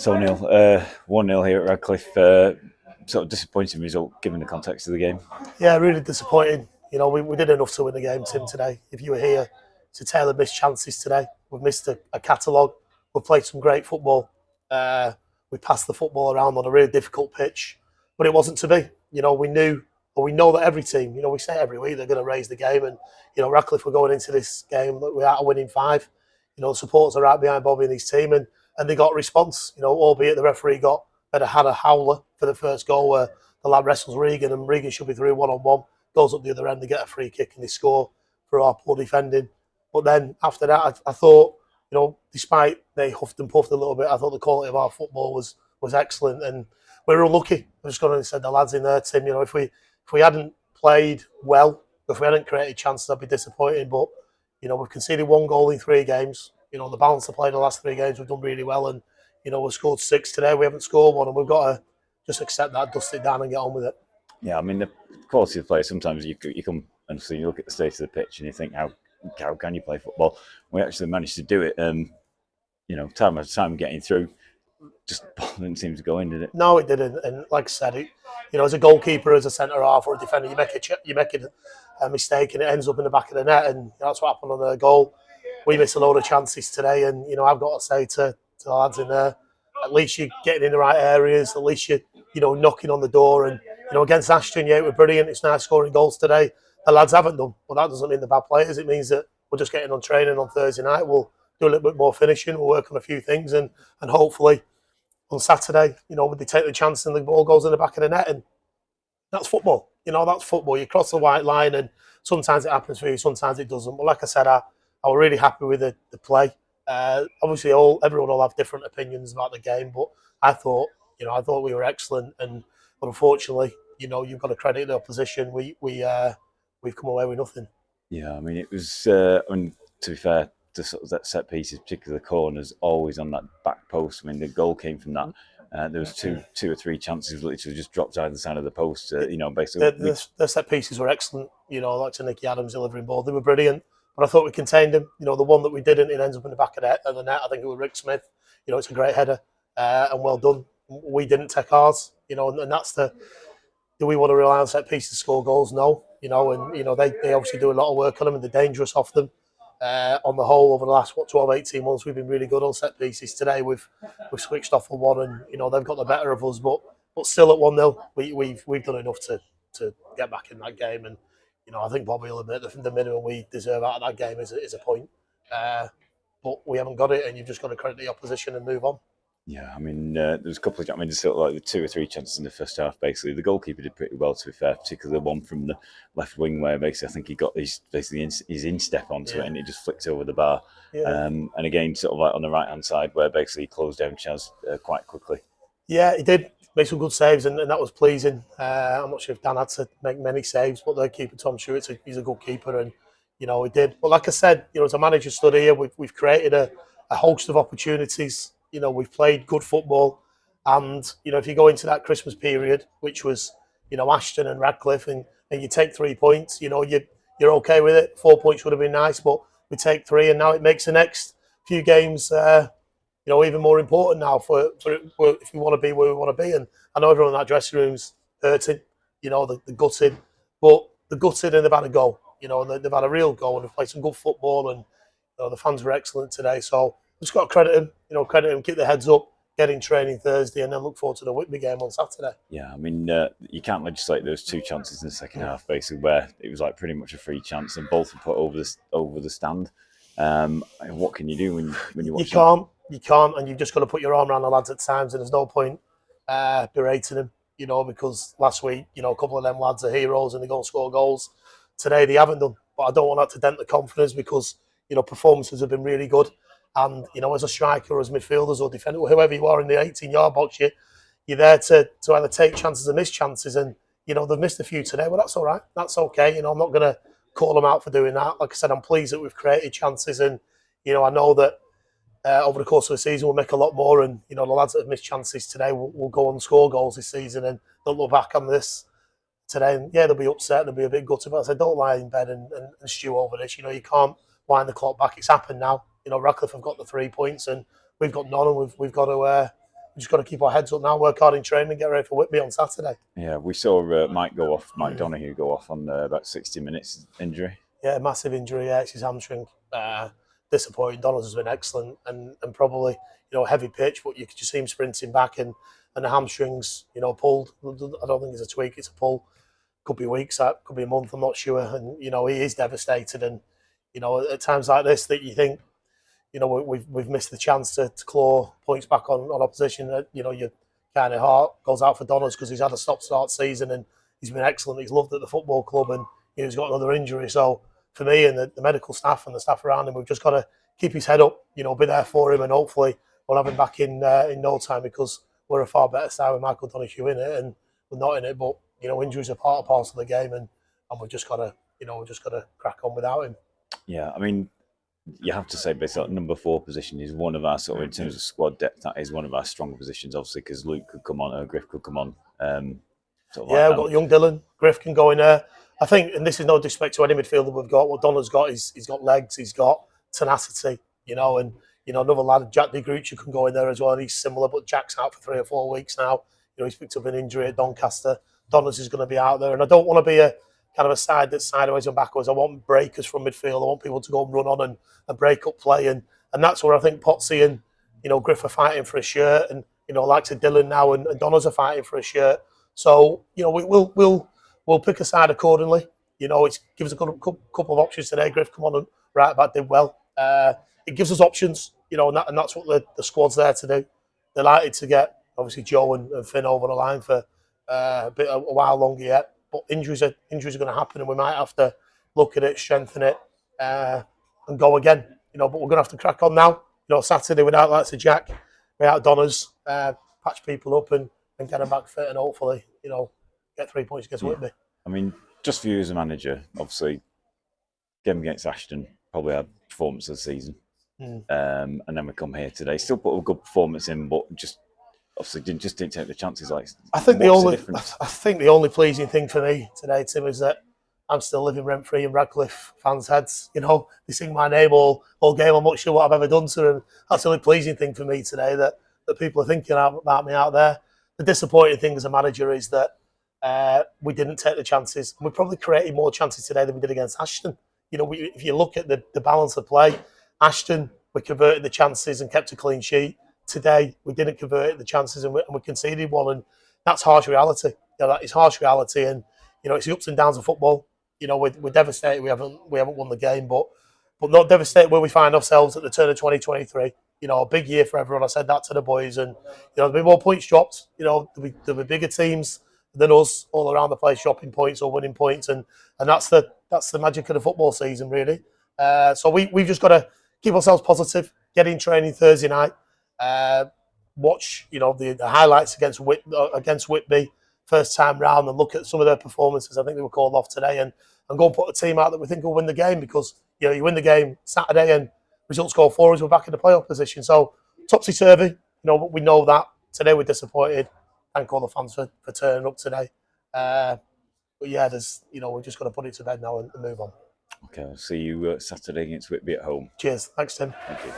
So Neil, 1-0 here at Radcliffe. Sort of disappointing result given the context of the game. Yeah, really disappointing. We did enough to win the game, Tim, today. If you were here to Taylor missed chances today. We've missed a catalogue. We've played some great football. We passed the football around on a really difficult pitch, but it wasn't to be. We knew, or we know that every team, we say every week they're going to raise the game. And, Radcliffe were going into this game without a winning five. The supporters are right behind Bobby and his team, and they got a response, albeit the referee had a howler for the first goal where the lad wrestles Regan, and Regan should be through one-on-one, goes up the other end, they get a free kick and they score for our poor defending. But then after that, I thought, despite they huffed and puffed a little bit, I thought the quality of our football was excellent, and we were unlucky. I just going to say the lads in there, Tim, if we hadn't played well, if we hadn't created chances, I'd be disappointed. But, we've conceded 1 goal in 3 games. The balance of play in the last 3 games, we've done really well, and, we've scored 6 today. We haven't scored one, and we've got to just accept that, dust it down and get on with it. Yeah, I mean, the quality of play, sometimes you come and so you look at the state of the pitch and you think, how can you play football? We actually managed to do it. Time after time getting through, just didn't seem to go in, did it? No, it didn't. And like I said, as a goalkeeper, as a centre half or a defender, you make a mistake and it ends up in the back of the net, and that's what happened on the goal. We missed a load of chances today, and I've got to say to the lads in there, at least you're getting in the right areas. At least you're knocking on the door. And against Ashton, yeah, it was brilliant. It's nice scoring goals today. The lads haven't done, but that doesn't mean they're bad players. It means that we're just getting on training on Thursday night. We'll do a little bit more finishing. We'll work on a few things, and hopefully on Saturday, they take the chance and the ball goes in the back of the net, and that's football. That's football. You cross the white line, and sometimes it happens for you, sometimes it doesn't. But like I said, I was really happy with the play. Obviously, everyone will have different opinions about the game, but I thought we were excellent, but unfortunately, you've got to credit the opposition. We've come away with nothing. Yeah, I mean, it was. To be fair, that set pieces, particularly the corners, always on that back post. I mean, the goal came from that. There was two or three chances literally just dropped either side of the post. Basically, the set pieces were excellent. Like to Nicky Adams delivering ball, they were brilliant. But I thought we contained him. The one that we didn't, it ends up in the back of the net. I think it was Rick Smith. It's a great header and well done. We didn't take ours. And that's do we want to rely on set pieces to score goals? No. They obviously do a lot of work on them, and they're dangerous off them. On the whole, over the last 12, 18 months, we've been really good on set pieces. Today we've switched off for one, and they've got the better of us. But still at 1-0, we've done enough to get back in that game. And I think Bobby will admit the minimum we deserve out of that game is a point. But we haven't got it, and you've just got to credit the opposition and move on. Yeah, I mean, there was a couple of, just sort of like the 2 or 3 chances in the first half, basically. The goalkeeper did pretty well, to be fair, particularly the one from the left wing where basically I think he got his instep onto it and it just flicked over the bar. Yeah. And again, sort of like on the right-hand side where basically he closed down Chaz quite quickly. Yeah, he did make some good saves, and that was pleasing. I'm not sure if Dan had to make many saves, but the keeper, Tom Stewart, he's a good keeper, and, he did. But like I said, as a manager stood here, we've created a host of opportunities. We've played good football, and if you go into that Christmas period, which was Ashton and Radcliffe, and you take 3 points, you're okay with it. 4 points would have been nice, but we take 3, and now it makes the next few games even more important now for if we want to be where we want to be. And I know everyone in that dressing room's hurting, the gutted, but the gutted, and they've had a goal, and they've had a real goal, and they've played some good football, and the fans were excellent today. So just got to credit him, keep their heads up, get in training Thursday, and then look forward to the Whitby game on Saturday. Yeah, I mean, you can't legislate those 2 chances in the second half, basically, where it was like pretty much a free chance, and both were put over the stand. What can you do when you watch? You can't, and you've just got to put your arm around the lads at times, and there's no point berating them, because last week, a couple of them lads are heroes and they go and score goals. Today they haven't done, but I don't want that to dent the confidence because, performances have been really good. And, as a striker, as midfielders or defender, whoever you are in the 18-yard box, you're there to either take chances or miss chances. And, they've missed a few today, but that's all right. That's okay. I'm not going to call them out for doing that. Like I said, I'm pleased that we've created chances. And, I know that over the course of the season, we'll make a lot more. And, the lads that have missed chances today will go on and score goals this season. And they'll look back on this today. And, yeah, they'll be upset. They'll be a bit gutted. But I said, don't lie in bed and stew over this. You can't wind the clock back. It's happened now. Radcliffe have got the 3 points and we've got none, and we've got to we just got to keep our heads up now, work hard in training, and get ready for Whitby on Saturday. Yeah, we saw Mike Donahue go off on about 60 minutes injury. Yeah, massive injury. Yeah, it's his hamstring. Disappointing. Donald's has been excellent and probably heavy pitch, but you could just see him sprinting back and the hamstrings pulled. I don't think it's a tweak; it's a pull. Could be weeks, that could be a month. I'm not sure. And he is devastated. And at times like this, that you think we've missed the chance to claw points back on opposition. Your kind of heart goes out for Donalds because he's had a stop-start season and he's been excellent. He's loved at the football club and he's got another injury. So for me and the medical staff and the staff around him, we've just got to keep his head up, be there for him, and hopefully we'll have him back in no time, because we're a far better side with Michael Donoghue in it, and we're not in it. But injuries are part and parcel of the game, and we've just got to crack on without him. Yeah, I mean, you have to say, basically, number 4 position is one of our in terms of squad depth, that is one of our stronger positions, obviously, because Luke could come on, or Griff could come on. We've got young Dylan. Griff can go in there. I think, and this is no disrespect to any midfielder we've got, what Donna's got is he's got legs, he's got tenacity, and another lad, Jack DeGrucci, can go in there as well, and he's similar, but Jack's out for 3 or 4 weeks now. He's picked up an injury at Doncaster. Donna's is going to be out there, and I don't want to be a kind of a side that's sideways and backwards. I want breakers from midfield. I want people to go and run on and break up play, and that's where I think Potsy and Griff are fighting for a shirt, and like to Dylan now and Donna's are fighting for a shirt. So we'll pick a side accordingly. It gives us a couple of options today. Griff come on and right back did well. It gives us options, and that's what the squad's there to do. Delighted to get obviously Joe and Finn over the line for a while longer yet. But injuries are going to happen, and we might have to look at it, strengthen it, and go again. But we're going to have to crack on now. Saturday without likes of Jack, without Donna's, patch people up and get them back fit, and hopefully get 3 points against Whitby. I mean, just for you as a manager, obviously, game against Ashton, probably our performance of the season. And then we come here today, still put a good performance in, but just obviously didn't take the chances. I think the only pleasing thing for me today, Tim, is that I'm still living rent free in Radcliffe fans' heads. They sing my name all game. I'm not sure what I've ever done to them. That's the only pleasing thing for me today, that people are thinking about me out there. The disappointing thing as a manager is that we didn't take the chances. We probably created more chances today than we did against Ashton. If you look at the balance of play, Ashton, we converted the chances and kept a clean sheet. Today, we didn't convert the chances and we conceded one, and that's harsh reality. That is harsh reality, and it's the ups and downs of football. We're devastated. We haven't won the game, but not devastated where we find ourselves at the turn of 2023. A big year for everyone. I said that to the boys, and there'll be more points dropped. There'll be bigger teams than us all around the place dropping points or winning points, and that's the magic of the football season, really. So we've just got to keep ourselves positive. Get in training Thursday night. Watch the highlights against Whitby first time round, and look at some of their performances. I think they were called off today, and go and put a team out that we think will win the game, because you win the game Saturday and results go for us, we're back in the playoff position. So topsy-turvy, we know that. Today we're disappointed. Thank all the fans for turning up today. But yeah, we've just got to put it to bed now and move on. Okay, I'll see you Saturday against Whitby at home. Cheers. Thanks, Tim. Thank you.